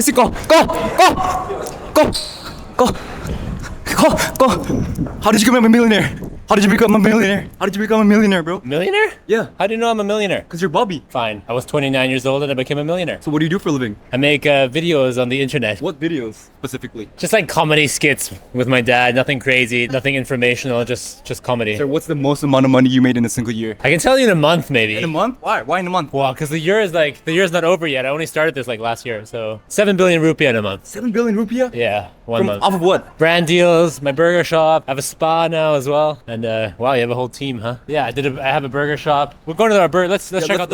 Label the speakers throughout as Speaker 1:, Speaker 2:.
Speaker 1: me see. Go. How did you become a millionaire? How did you become a millionaire, bro?
Speaker 2: Millionaire?
Speaker 1: Yeah.
Speaker 2: How do you know I'm a millionaire?
Speaker 1: Because you're Bobby.
Speaker 2: Fine. I was 29 years old and I became a millionaire.
Speaker 1: So what do you do for a living?
Speaker 2: I make videos on the internet.
Speaker 1: What videos specifically?
Speaker 2: Just like comedy skits with my dad. Nothing crazy, nothing informational, just comedy.
Speaker 1: Sir, what's the most amount of money you made in a single year?
Speaker 2: I can tell you in a month maybe.
Speaker 1: In a month? Why? Why in a month?
Speaker 2: Well, because the year's not over yet. I only started this like last year. So 7 billion rupiah in a month.
Speaker 1: 7 billion rupiah?
Speaker 2: Yeah, one month.
Speaker 1: Off of what?
Speaker 2: Brand deals, my burger shop. I have a spa now as well. And wow, you have a whole team, huh? Yeah, I have a burger shop. We're going to our burger. Let's check out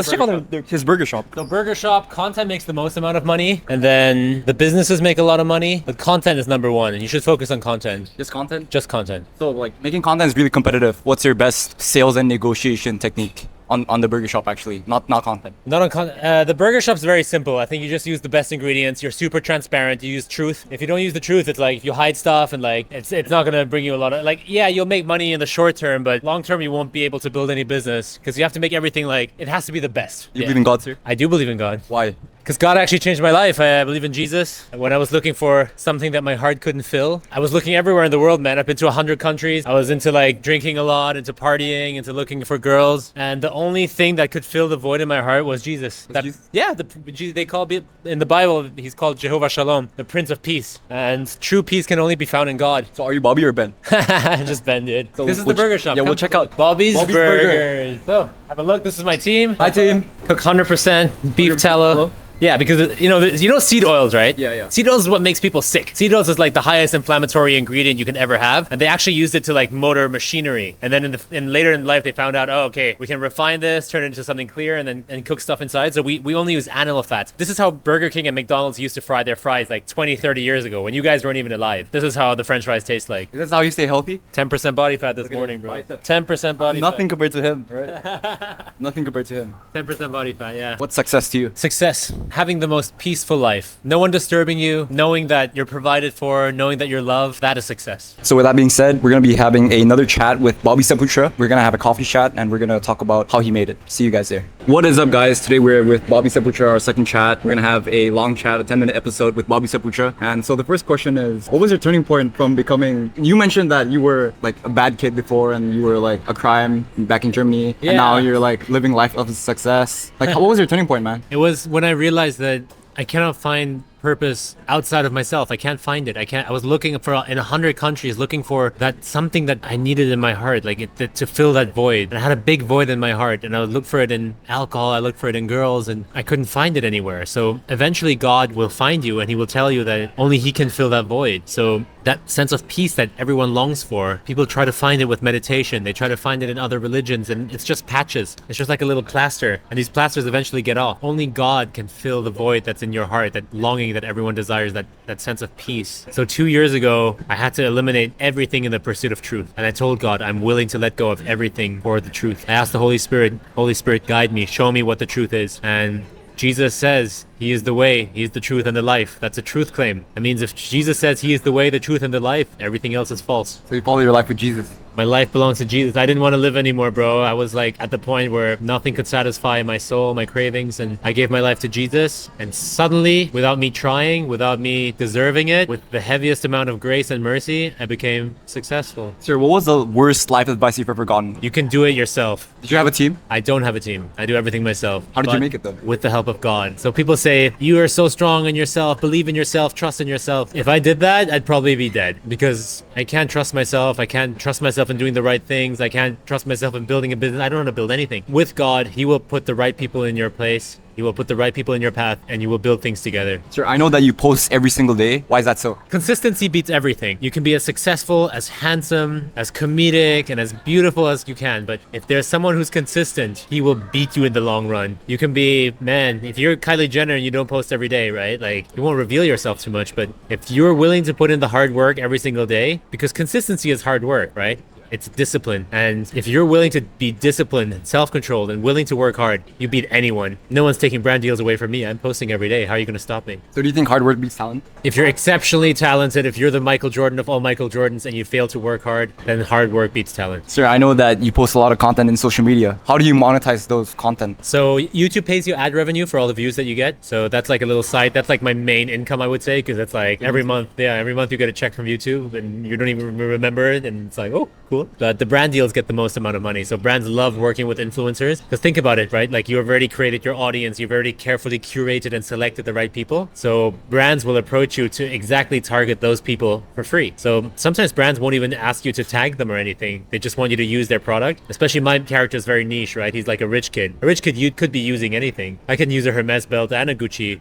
Speaker 1: his burger shop.
Speaker 2: The burger shop, content makes the most amount of money, and then the businesses make a lot of money, but content is number one, and you should focus on content.
Speaker 1: Just content?
Speaker 2: Just content.
Speaker 1: So like making content is really competitive. What's your best sales and negotiation technique? On the burger shop, actually, not content.
Speaker 2: Not on content. The burger shop's very simple. I think you just use the best ingredients. You're super transparent. You use truth. If you don't use the truth, it's like if you hide stuff and like it's not gonna bring you a lot of like you'll make money in the short term, but long term you won't be able to build any business because you have to make everything like it has to be the best.
Speaker 1: You believe in God, sir?
Speaker 2: I do believe in God.
Speaker 1: Why?
Speaker 2: Because God actually changed my life. I believe in Jesus. When I was looking for something that my heart couldn't fill, I was looking everywhere in the world, man. I've been to 100 countries. I was into like drinking a lot, into partying, into looking for girls. And the only thing that could fill the void in my heart was Jesus. Yeah, they call it, in the Bible, he's called Jehovah Shalom, the Prince of Peace. And true peace can only be found in God.
Speaker 1: So are you Bobby or Ben?
Speaker 2: Just Ben, dude. So this is the burger shop.
Speaker 1: Yeah, we'll check out
Speaker 2: Bobby's Burgers. So, have a look. This is my team.
Speaker 1: Hi, team.
Speaker 2: Cook 100% beef tallow. Yeah, because you know seed oils, right?
Speaker 1: Yeah.
Speaker 2: Seed oils is what makes people sick. Seed oils is like the highest inflammatory ingredient you can ever have, and they actually used it to like motor machinery. And then later in life, they found out, oh, okay, we can refine this, turn it into something clear, and then cook stuff inside. So we only use animal fats. This is how Burger King and McDonald's used to fry their fries like 20, 30 years ago when you guys weren't even alive. This is how the French fries taste like.
Speaker 1: Is this how you stay healthy?
Speaker 2: 10% body fat this morning, bro. 10% body fat.
Speaker 1: Nothing compared to him, right? Nothing compared to him.
Speaker 2: 10% body fat, yeah.
Speaker 1: What's success to you?
Speaker 2: Success. Having the most peaceful life. No one disturbing you, knowing that you're provided for, knowing that you're loved, that is success.
Speaker 1: So with that being said, we're going to be having another chat with Bobby Saputra. We're going to have a coffee chat and we're going to talk about how he made it. See you guys there. What is up, guys? Today we're with Bobby Saputra, our second chat. We're going to have a long chat, a 10-minute episode with Bobby Saputra. And so the first question is, what was your turning point from becoming... You mentioned that you were like a bad kid before and you were like a crime back in Germany. Yeah. And now you're like living life of success. Like, what was your turning point, man?
Speaker 2: It was when I realized that I cannot find purpose outside of myself. I can't find it. I was looking for in 100 countries, looking for that something that I needed in my heart, like to fill that void. And I had a big void in my heart, and I would look for it in alcohol. I looked for it in girls, and I couldn't find it anywhere. So eventually, God will find you, and He will tell you that only He can fill that void. So that sense of peace that everyone longs for, people try to find it with meditation. They try to find it in other religions, and it's just patches. It's just like a little plaster, and these plasters eventually get off. Only God can fill the void that's in your heart, that longing that everyone desires, that sense of peace. So 2 years ago, I had to eliminate everything in the pursuit of truth. And I told God, I'm willing to let go of everything for the truth. I asked the Holy Spirit, guide me, show me what the truth is. And Jesus says He is the way, He is the truth and the life. That's a truth claim. That means if Jesus says He is the way, the truth, and the life, everything else is false.
Speaker 1: So you follow your life with Jesus.
Speaker 2: My life belongs to Jesus. I didn't want to live anymore, bro. I was like at the point where nothing could satisfy my soul, my cravings, and I gave my life to Jesus. And suddenly, without me trying, without me deserving it, with the heaviest amount of grace and mercy, I became successful.
Speaker 1: Sir, what was the worst life advice you've ever gotten?
Speaker 2: You can do it yourself.
Speaker 1: Did you have a team?
Speaker 2: I don't have a team. I do everything myself.
Speaker 1: How did you make it though?
Speaker 2: With the help of God. So people say, you are so strong in yourself, believe in yourself, trust in yourself. If I did that, I'd probably be dead because I can't trust myself. I can't trust myself in doing the right thing. I can't trust myself in building a business. I don't know how to build anything. With God, He will put the right people in your place. He will put the right people in your path, and you will build things together.
Speaker 1: Sir, I know that you post every single day. Why is that so?
Speaker 2: Consistency beats everything. You can be as successful, as handsome, as comedic, and as beautiful as you can. But if there's someone who's consistent, he will beat you in the long run. You can be, man, if you're Kylie Jenner and you don't post every day, right? Like, you won't reveal yourself too much. But if you're willing to put in the hard work every single day, because consistency is hard work, right? It's discipline. And if you're willing to be disciplined and self-controlled and willing to work hard, you beat anyone. No one's taking brand deals away from me. I'm posting every day. How are you going to stop me?
Speaker 1: So do you think hard work beats talent?
Speaker 2: If you're exceptionally talented, if you're the Michael Jordan of all Michael Jordans and you fail to work hard, then hard work beats talent.
Speaker 1: Sir, I know that you post a lot of content in social media. How do you monetize those content?
Speaker 2: So YouTube pays you ad revenue for all the views that you get. So that's like a little side. That's like my main income, I would say, because it's like every month you get a check from YouTube and you don't even remember it. And it's like, oh, cool. But the brand deals get the most amount of money. So brands love working with influencers. Because think about it, right? Like you've already created your audience. You've already carefully curated and selected the right people. So brands will approach you to exactly target those people for free. So sometimes brands won't even ask you to tag them or anything. They just want you to use their product. Especially my character is very niche, right? He's like a rich kid. A rich kid, you could be using anything. I can use a Hermes belt and a Gucci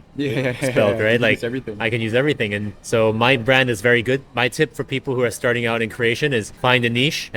Speaker 2: belt, right? Like
Speaker 1: everything.
Speaker 2: I can use everything. And so my brand is very good. My tip for people who are starting out in creation is find a niche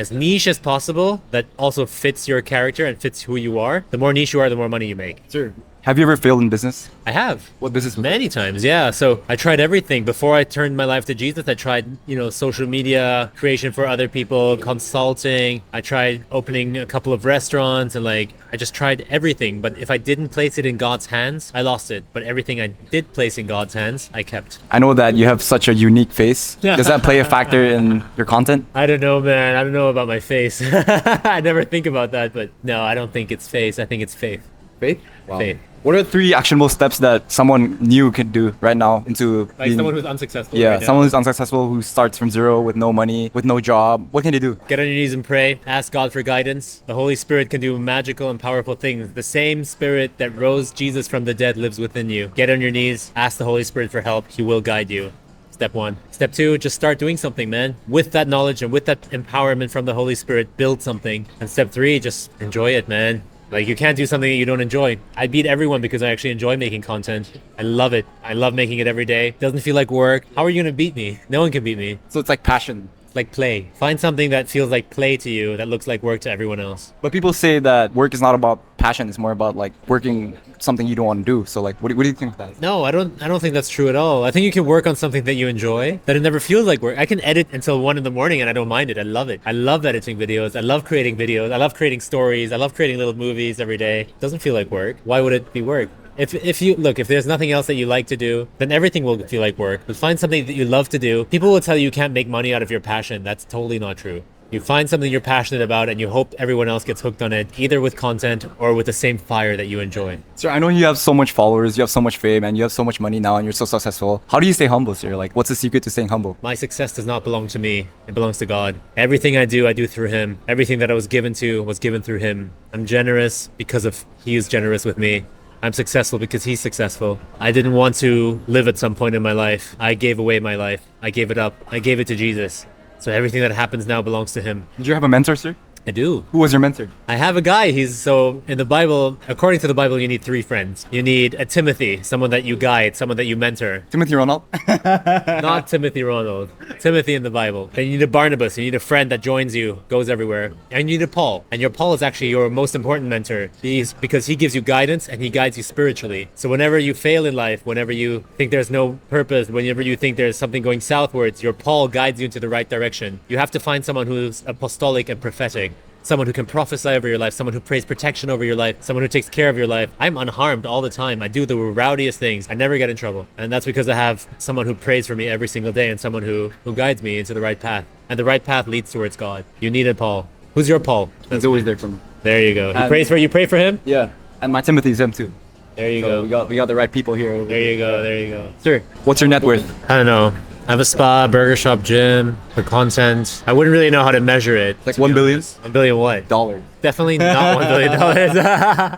Speaker 2: as possible that also fits your character and fits who you are. The more niche you are, the more money you make.
Speaker 1: Sure. Have you ever failed in business?
Speaker 2: I have.
Speaker 1: What business was
Speaker 2: Many times, yeah. So I tried everything. Before I turned my life to Jesus, I tried, social media creation for other people, consulting. I tried opening a couple of restaurants and I just tried everything. But if I didn't place it in God's hands, I lost it. But everything I did place in God's hands, I kept.
Speaker 1: I know that you have such a unique face. Does that play a factor in your content?
Speaker 2: I don't know, man. I don't know about my face. I never think about that, but no, I don't think it's face. I think it's faith.
Speaker 1: Faith? Wow.
Speaker 2: Faith.
Speaker 1: What are 3 actionable steps that someone new can do right now into
Speaker 2: Like someone who's unsuccessful
Speaker 1: yeah,
Speaker 2: right now?
Speaker 1: someone who's unsuccessful, who starts from zero with no money, with no job. What can they do?
Speaker 2: Get on your knees and pray. Ask God for guidance. The Holy Spirit can do magical and powerful things. The same Spirit that rose Jesus from the dead lives within you. Get on your knees. Ask the Holy Spirit for help. He will guide you. Step 1. Step 2, just start doing something, man. With that knowledge and with that empowerment from the Holy Spirit, build something. And step 3, just enjoy it, man. Like you can't do something that you don't enjoy. I beat everyone because I actually enjoy making content. I love it. I love making it every day. Doesn't feel like work. How are you gonna beat me? No one can beat me.
Speaker 1: So it's like passion.
Speaker 2: It's like play. Find something that feels like play to you that looks like work to everyone else.
Speaker 1: But people say that work is not about passion. It's more about working something you don't want to do. So what do you think of that?
Speaker 2: No, I don't think that's true at all. I think you can work on something that you enjoy, that it never feels like work. I can edit until 1 a.m. and I don't mind it. I love it. I love editing videos. I love creating videos. I love creating stories. I love creating little movies every day. It doesn't feel like work. Why would it be work? If there's nothing else that you like to do, then everything will feel like work. But find something that you love to do. People will tell you can't make money out of your passion. That's totally not true. You find something you're passionate about and you hope everyone else gets hooked on it, either with content or with the same fire that you enjoy.
Speaker 1: Sir, I know you have so much followers, you have so much fame, and you have so much money now, and you're so successful. How do you stay humble, sir? What's the secret to staying humble?
Speaker 2: My success does not belong to me. It belongs to God. Everything I do through Him. Everything that I was given through Him. I'm generous because of He is generous with me. I'm successful because He's successful. I didn't want to live at some point in my life. I gave away my life. I gave it up. I gave it to Jesus. So everything that happens now belongs to Him.
Speaker 1: Did you have a mentor, sir?
Speaker 2: I do.
Speaker 1: Who was your mentor?
Speaker 2: I have a guy. So in the Bible, according to the Bible, you need 3 friends. You need a Timothy, someone that you guide, someone that you mentor.
Speaker 1: Timothy Ronald?
Speaker 2: Not Timothy Ronald. Timothy in the Bible. Then you need a Barnabas. You need a friend that joins you, goes everywhere. And you need a Paul. And your Paul is actually your most important mentor. Because he gives you guidance and he guides you spiritually. So whenever you fail in life, whenever you think there's no purpose, whenever you think there's something going southwards, your Paul guides you into the right direction. You have to find someone who's apostolic and prophetic. Someone who can prophesy over your life, someone who prays protection over your life, someone who takes care of your life. I'm unharmed all the time. I do the rowdiest things. I never get in trouble. And that's because I have someone who prays for me every single day and someone who guides me into the right path. And the right path leads towards God. You need a Paul. Who's your Paul?
Speaker 1: He's always there for me.
Speaker 2: There you go. You pray for him?
Speaker 1: Yeah. And my Timothy's him too.
Speaker 2: There you go.
Speaker 1: We got the right people here.
Speaker 2: There you go.
Speaker 1: Sir, what's your net worth?
Speaker 2: I don't know. I have a spa, burger shop, gym, for content. I wouldn't really know how to measure it.
Speaker 1: Like 1 billion?
Speaker 2: 1 billion what?
Speaker 1: Dollar.
Speaker 2: Definitely not $1 billion.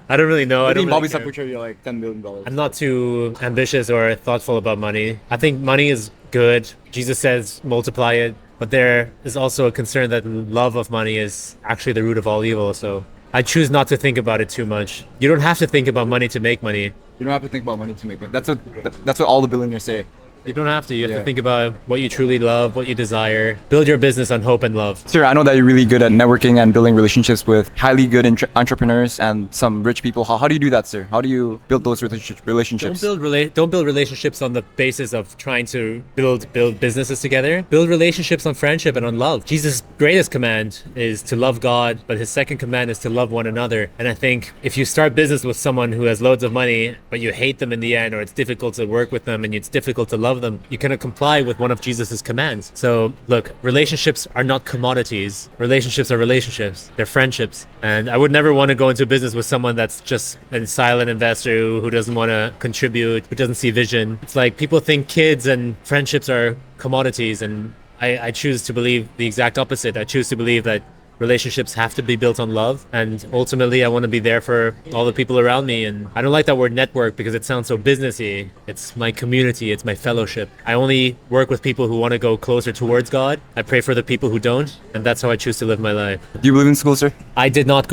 Speaker 2: I don't really know.
Speaker 1: I
Speaker 2: don't
Speaker 1: think Bobby
Speaker 2: really care.
Speaker 1: Saputra, you're like $10 million.
Speaker 2: I'm not too ambitious or thoughtful about money. I think money is good. Jesus says multiply it. But there is also a concern that love of money is actually the root of all evil. So I choose not to think about it too much. You don't have to think about money to make money.
Speaker 1: You don't have to think about money to make money. That's what all the billionaires say.
Speaker 2: You don't have to. You have
Speaker 1: Yeah.
Speaker 2: to think about what you truly love, what you desire. Build your business on hope and love.
Speaker 1: Sir, I know that you're really good at networking and building relationships with highly good entrepreneurs and some rich people. How do you do that, sir? How do you build those relationships?
Speaker 2: Don't build relationships on the basis of trying to build businesses together. Build relationships on friendship and on love. Jesus' greatest command is to love God, but his second command is to love one another. And I think if you start business with someone who has loads of money, but you hate them in the end, or it's difficult to work with them and it's difficult to love them, you cannot comply with one of Jesus' commands. So look, relationships are not commodities. Relationships are relationships. They're friendships. And I would never want to go into business with someone that's just a silent investor who doesn't want to contribute, who doesn't see vision. It's like people think kids and friendships are commodities, and I choose to believe the exact opposite. I choose to believe that relationships have to be built on love, and ultimately I want to be there for all the people around me. And I don't like that word network because it sounds so businessy. It's my community, it's my fellowship. I only work with people who want to go closer towards God. I pray for the people who don't, and that's how I choose to live my life.
Speaker 1: Do you believe in school, sir?
Speaker 2: I did not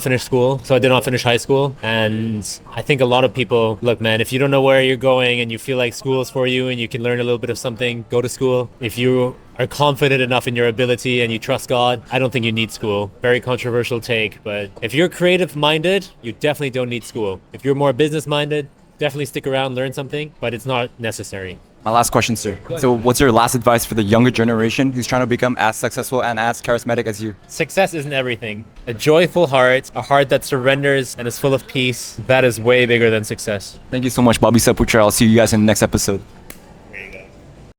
Speaker 2: finish school, so I did not finish high school. And I think a lot of people, look man, if you don't know where you're going and you feel like school is for you and you can learn a little bit of something, go to school. If you are confident enough in your ability and you trust God, I don't think you need school. Very controversial take, but if you're creative minded, you definitely don't need school. If you're more business minded, definitely stick around, learn something, but it's not necessary.
Speaker 1: My last question, sir. So what's your last advice for the younger generation who's trying to become as successful and as charismatic as you?
Speaker 2: Success isn't everything. A joyful heart, a heart that surrenders and is full of peace, that is way bigger than success.
Speaker 1: Thank you so much, Bobby Saputra. I'll see you guys in the next episode.